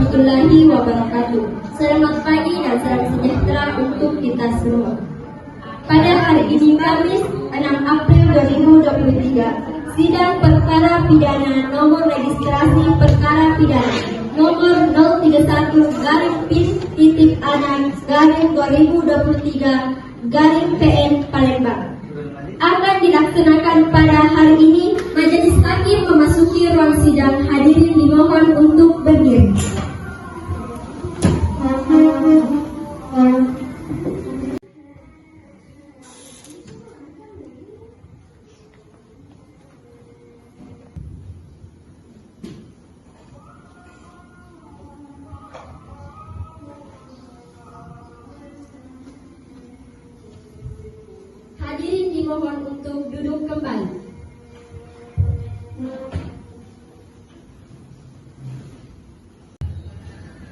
warahmatullahi wabarakatuh. Selamat pagi dan salam sejahtera untuk kita semua. Pada hari ini Kamis 6 April 2023, sidang perkara pidana nomor registrasi perkara pidana nomor 031-PIN-2023-PN Palembang akan dilaksanakan pada hari ini. Majelis Hakim memasuki ruang sidang. Hadirin dimohon untuk berdiri. Hadirin dimohon untuk duduk kembali.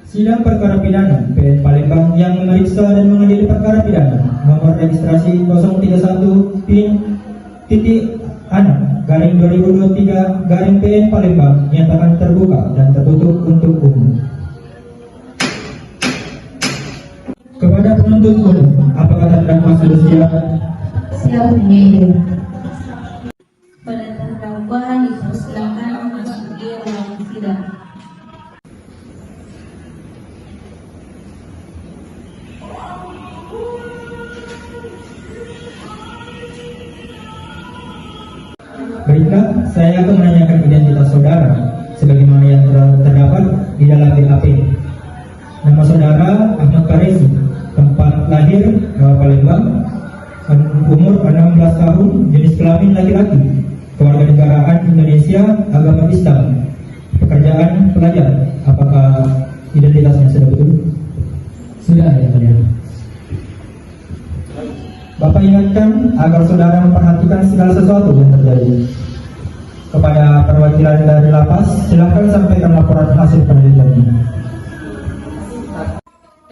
Sidang perkara pidana PN Palembang yang memeriksa dan mengadili perkara pidana nomor registrasi 031 PIN-6 PN Palembang nyatakan terbuka dan tertutup untuk umum. Kepada penuntut umum, apakah terdakwa sudah siap? Siap, Ibu. Pada terdakwa dipersilakan memasuki ruang sidang. Baiklah, saya akan menanyakan identitas saudara sebagaimana yang terdapat di dalam BAP. Nama saudara Ahmad Farezi, tempat lahir Palembang, umur 16 tahun, jenis kelamin laki-laki, kewarganegaraan Indonesia, agama Islam, pekerjaan pelajar. Apakah identitasnya sudah betul? Sudah, ya mulia. Bapak ingatkan agar saudara memperhatikan segala sesuatu yang terjadi. Kepada perwakilan dari lapas, silakan sampaikan laporan hasil penelitiannya.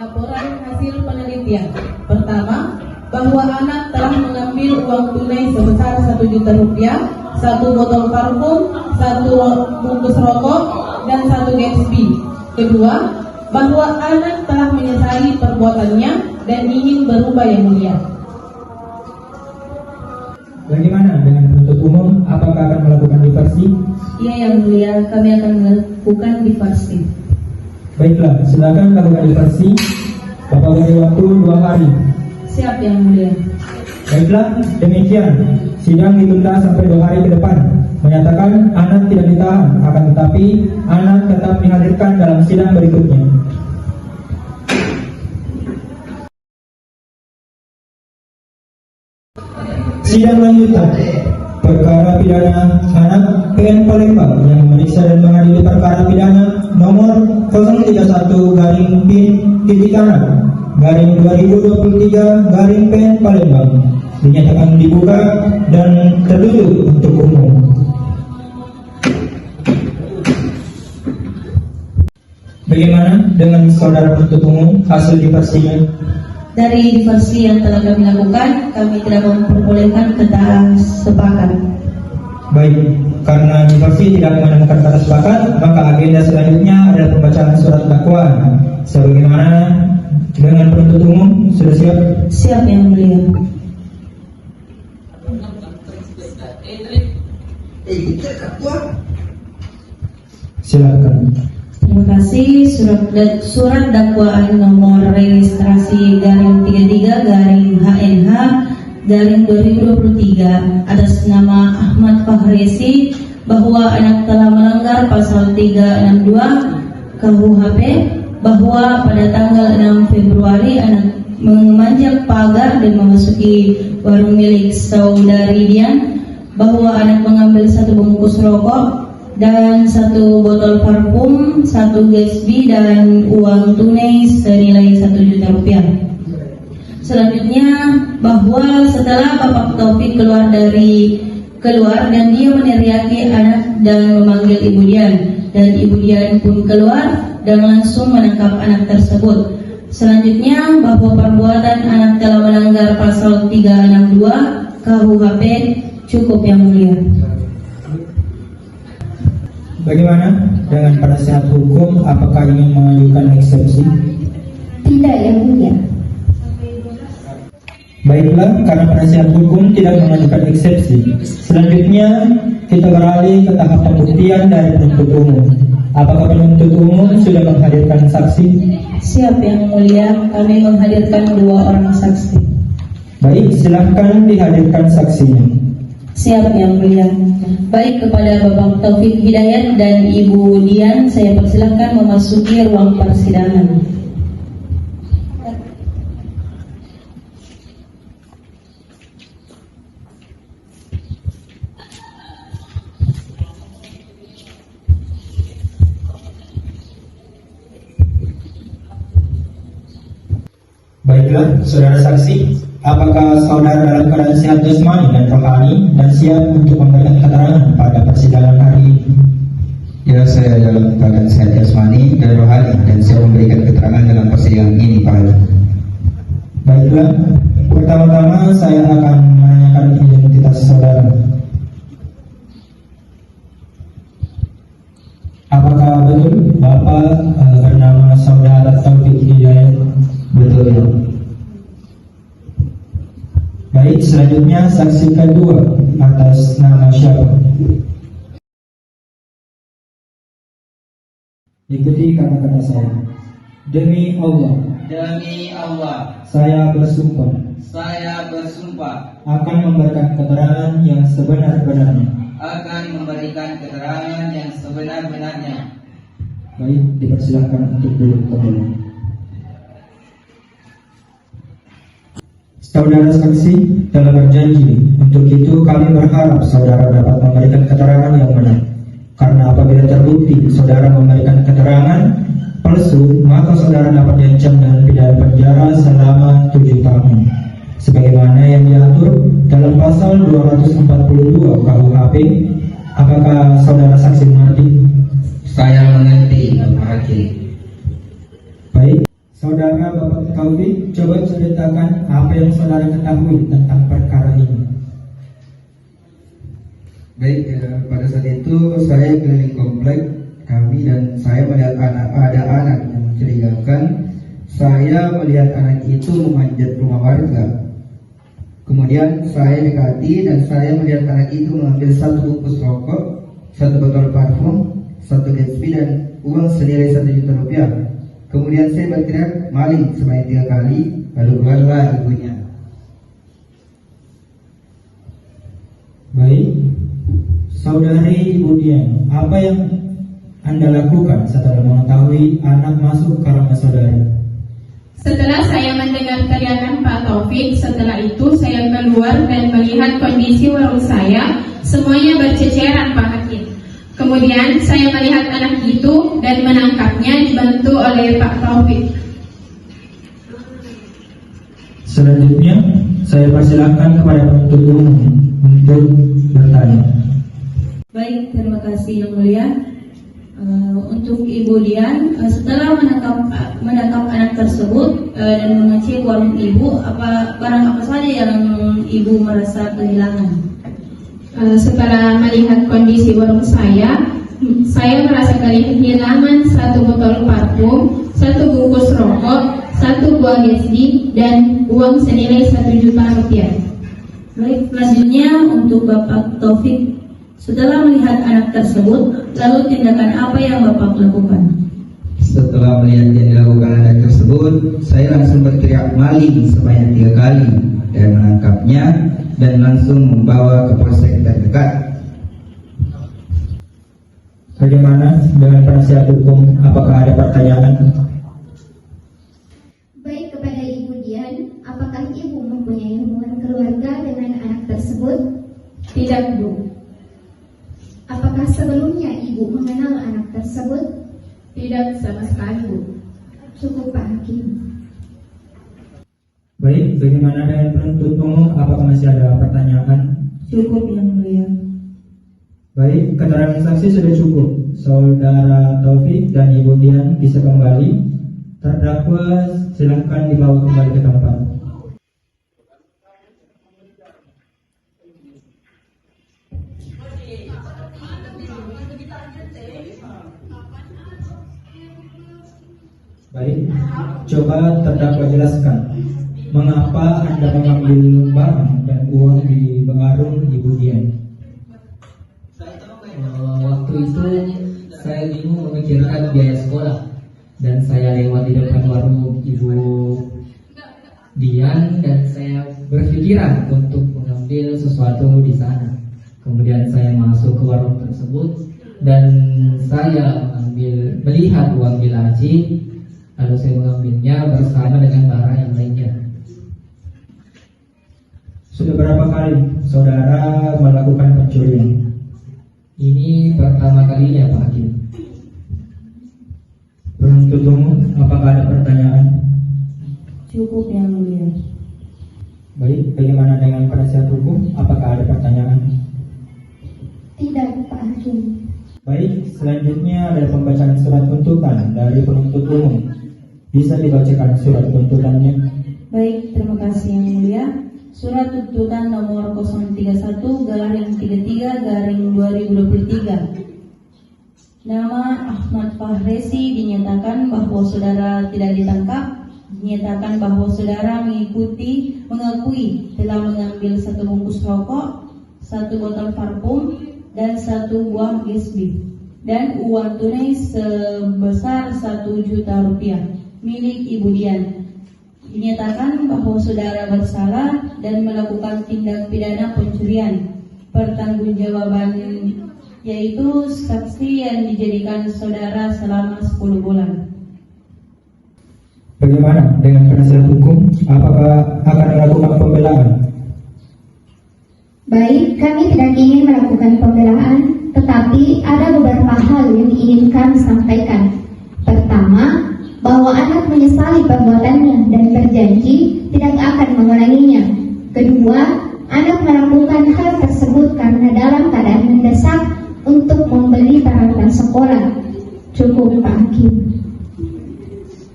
Laporan hasil penelitian. Pertama, bahwa anak telah mengambil uang tunai sebesar Rp1.000.000, 1 botol parfum, 1 bungkus rokok, dan 1 Gatsby. Kedua, bahwa anak telah menyesali perbuatannya dan ingin berubah, yang mulia. Bagaimana dengan penuntut umum? Apakah akan melakukan diversi? Iya, yang mulia, kami akan melakukan diversi. Baiklah, silakan lakukan diversi. Bapak beri waktu 2 hari. Siap, yang mulia. Baiklah, demikian sidang ditunda sampai 2 hari ke depan. Menyatakan anak tidak ditahan, akan tetapi anak tetap dihadirkan dalam sidang berikutnya. Sidang lanjutan perkara pidana anak PN Palembang yang memeriksa dan mengadili perkara pidana nomor 031-PIN-6/2023 PN Palembang dinyatakan dibuka dan tertutup untuk umum. Bagaimana dengan saudara penuntut umum hasil diversinya? Dari diversi yang telah kami lakukan, kami tidak memperbolehkan kata sepakat. Baik, karena diversi tidak menemukan kata sepakat, maka agenda selanjutnya adalah pembacaan surat dakwaan. Sebagaimana dengan penuntut umum sudah siap? Siap, yang mulia. Silakan. Terima kasih. Surat dakwaan nomor registrasi _HNH_2023 atas nama Ahmad Farezi bahwa anak telah melanggar pasal 362 KUHP, bahwa pada tanggal 6 Februari anak memanjat pagar dan memasuki warung milik saudari Dian, bahwa anak mengambil 1 bungkus rokok dan 1 botol parfum, 1 Gatsby, dan uang tunai senilai Rp1.000.000. Selanjutnya, bahwa setelah Bapak Taufik keluar dan dia meneriaki anak dan memanggil Ibu Dian, dan Ibu Dian pun keluar dan langsung menangkap anak tersebut. Selanjutnya, bahwa perbuatan anak telah melanggar pasal 362 KUHP. Cukup, yang mulia. Bagaimana? dengan penasihat hukum, apakah ingin mengajukan eksepsi? Tidak, Yang Mulia. Baiklah, karena penasihat hukum tidak mengajukan eksepsi, selanjutnya kita beralih ke tahap pembuktian dari penuntut umum. Apakah penuntut umum sudah menghadirkan saksi? Siap Yang Mulia, kami menghadirkan 2 orang saksi. Baik, silahkan dihadirkan saksinya. Siap Yang Mulia. Baik, kepada Bapak Taufik Hidayat dan Ibu Dian, saya persilahkan memasuki ruang persidangan. Baiklah, saudara saksi, apakah saudara dalam keadaan sehat jasmani dan rohani dan siap untuk memberikan keterangan pada persidangan hari ini? Ya, saya dalam keadaan sehat jasmani dan rohani dan siap memberikan keterangan dalam persidangan ini, Pak Haji. Baiklah, pertama-tama saya akan menanyakan identitas saudara. Apakah betul Bapak bernama saudara Taufik Hidayat? Betul, ya. Baik, selanjutnya saksi kedua atas nama siapa? Ikuti kata-kata saya. Demi Allah, Demi Allah, saya bersumpah saya bersumpah akan memberikan keterangan yang sebenar-benarnya. akan memberikan keterangan yang sebenar-benarnya. Baik, dipersilakan untuk duduk kembali. Saudara saksi telah berjanji, untuk itu kami berharap saudara dapat memberikan keterangan yang benar. Karena apabila terbukti saudara memberikan keterangan palsu, maka saudara dapat diancam dengan pidana penjara selama 7 tahun. Sebagaimana yang diatur dalam pasal 242 KUHP, apakah saudara saksi mengerti? Saya mengerti, Bapak Haji. Baik, saudara Bapak Taufik, coba ceritakan apa yang saudara ketahui tentang perkara ini. Baik, pada saat itu saya keliling komplek kami dan saya melihat ada anak yang mencurigakan. Saya melihat anak itu memanjat rumah warga. Kemudian saya dekati dan saya melihat anak itu mengambil 1 bungkus rokok, 1 botol parfum, 1 Gatsby dan uang senilai 1 juta rupiah. Kemudian saya berteriak maling sebanyak 3 kali, lalu keluarlah ibunya. Baik, saudari Ibu Dian, apa yang Anda lakukan setelah mengetahui anak masuk ke rumah saudari? Setelah saya mendengar teriakan Pak Taufik, setelah itu saya keluar dan melihat kondisi warung saya, semuanya berceceran Pak Hakim. Kemudian saya melihat anak itu dan menangkapnya dibantu oleh Pak Taufik. Selanjutnya, saya persilakan kepada penuntut umum untuk bertanya. Baik, terima kasih Yang Mulia. Untuk Ibu Dian, setelah menangkap anak tersebut dan mengecek warung Ibu, barang apa saja yang Ibu merasa kehilangan? Setelah melihat kondisi warung saya merasa kehilangan 1 botol parfum, 1 bungkus rokok, 1 buah Gatsby, dan uang senilai 1 juta rupiah. Baik, selanjutnya untuk Bapak Taufik, setelah melihat anak tersebut, lalu tindakan apa yang Bapak lakukan? Setelah melihat yang dilakukan anak tersebut, saya langsung berteriak maling sebanyak 3 kali dan menangkapnya dan langsung membawa ke polsek terdekat. Bagaimana dengan penasihat hukum? Apakah ada pertanyaan? Baik, kepada Ibu Dian, apakah Ibu mempunyai hubungan keluarga dengan anak tersebut? Tidak, Bu. Apakah sebelumnya Ibu mengenal anak tersebut? Tidak sama sekali, Bu. Cukup, Pak Hakim. Baik, bagaimana dengan penuntut umum? Apakah masih ada pertanyaan? Cukup Yang Mulia. Baik, keterangan saksi sudah cukup. Saudara Taufik dan Ibu Dian bisa kembali. Terdakwa silakan dibawa kembali ke tempat. Baik, coba terdakwa jelaskan mengapa Anda mengambil barang dan uang di warung Ibu Dian. Waktu itu saya bingung memikirkan biaya sekolah dan saya lewat di depan warung Ibu Dian dan saya berpikiran untuk mengambil sesuatu di sana. Kemudian saya masuk ke warung tersebut dan saya melihat uang di laci, lalu saya mengambilnya bersama dengan barang yang lainnya. Sudah berapa kali saudara melakukan pencurian? Ini pertama kalinya, Pak Hakim. Penuntut umum, apakah ada pertanyaan? Cukup yang mulia. Baik, bagaimana dengan penasihat hukum? Apakah ada pertanyaan? Tidak, Pak Hakim. Baik, selanjutnya ada pembacaan surat tuntutan dari penuntut umum. Bisa dibacakan surat tuntutannya? Baik, terima kasih yang mulia. Surat tuntutan nomor 031-33-2023. Nama Ahmad Fahresi dinyatakan bahwa saudara tidak ditangkap. Dinyatakan bahwa saudara mengakui telah mengambil 1 bungkus rokok, 1 botol parfum, dan 1 buah gesbi, dan uang tunai sebesar 1 juta rupiah milik Ibu Dian. Dinyatakan bahwa saudara bersalah dan melakukan tindak pidana pencurian. Pertanggungjawaban yaitu saksi yang dijadikan saudara selama 10 bulan. Bagaimana dengan penasihat hukum? Apakah akan melakukan pembelaan? Baik, kami tidak ingin melakukan pembelaan, tetapi ada beberapa hal yang ingin kami sampaikan. Pertama, bahwa anak menyesali perbuatannya dan berjanji tidak akan mengulanginya. Kedua, anak melakukan hal tersebut karena dalam keadaan mendesak untuk membeli peralatan sekolah. Cukup, Pak Hakim.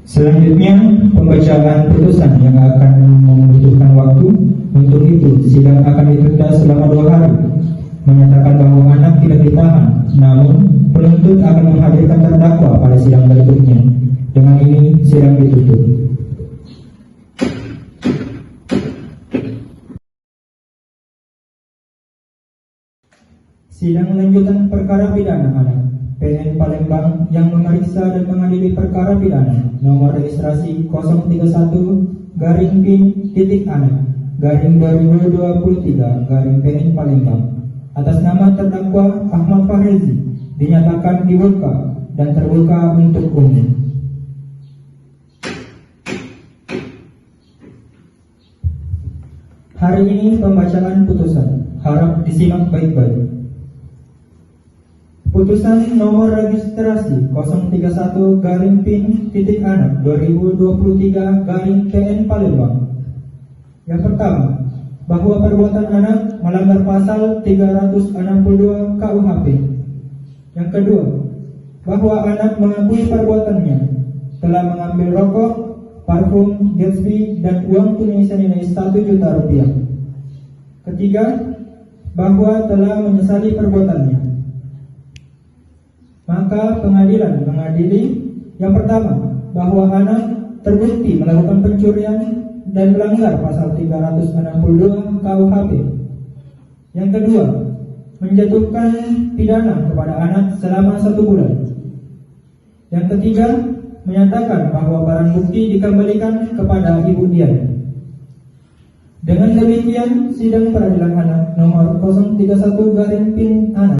Selanjutnya, pembacaan putusan yang akan membutuhkan waktu. Untuk itu, sidang akan ditunda selama 2 hari. Menyatakan bahwa anak tidak ditahan, namun penuntut akan menghadirkan terdakwa pada sidang berikutnya. Dengan ini, sidang ditutup. Sidang lanjutan perkara pidana anak PN Palembang yang memeriksa dan mengadili perkara pidana nomor registrasi 031-PIN-anak-2023 PN atas nama terdakwa Ahmad Fahresi dinyatakan dibuka dan terbuka untuk umum. Hari ini pembacaan putusan, harap disimak baik-baik. Putusan nomor registrasi 031-PIN-anak-2023 PN Yang pertama, bahwa perbuatan anak melanggar pasal 362 KUHP. Yang kedua, bahwa anak mengakui perbuatannya telah mengambil rokok, parfum, Gatsby, dan uang tunai senilai 1 juta rupiah. Ketiga, bahwa telah menyesali perbuatannya. Maka pengadilan mengadili yang pertama, bahwa anak terbukti melakukan pencurian dan melanggar pasal 362 KUHP. Yang kedua, menjatuhkan pidana kepada anak selama 1 bulan. Yang ketiga, menyatakan bahwa barang bukti dikembalikan kepada Ibu Dian. Dengan demikian, sidang peradilan anak nomor 031-PIN-anak